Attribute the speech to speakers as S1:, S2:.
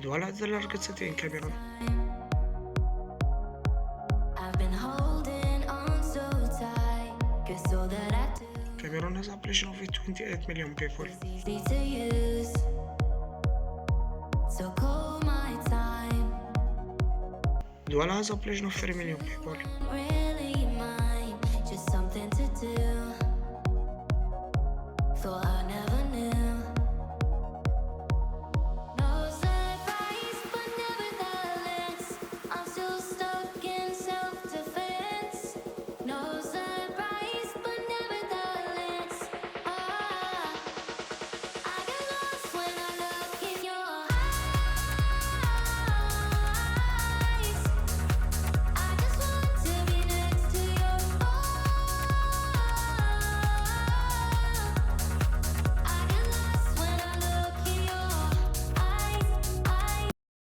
S1: Douala has the largest city in Cameroon.
S2: I've been holding on so tight, 'cause all that I do
S1: Cameroon has a population of 28 million people.
S2: is easy to use. So call my time.
S1: Douala has a population of 3 million people.
S2: When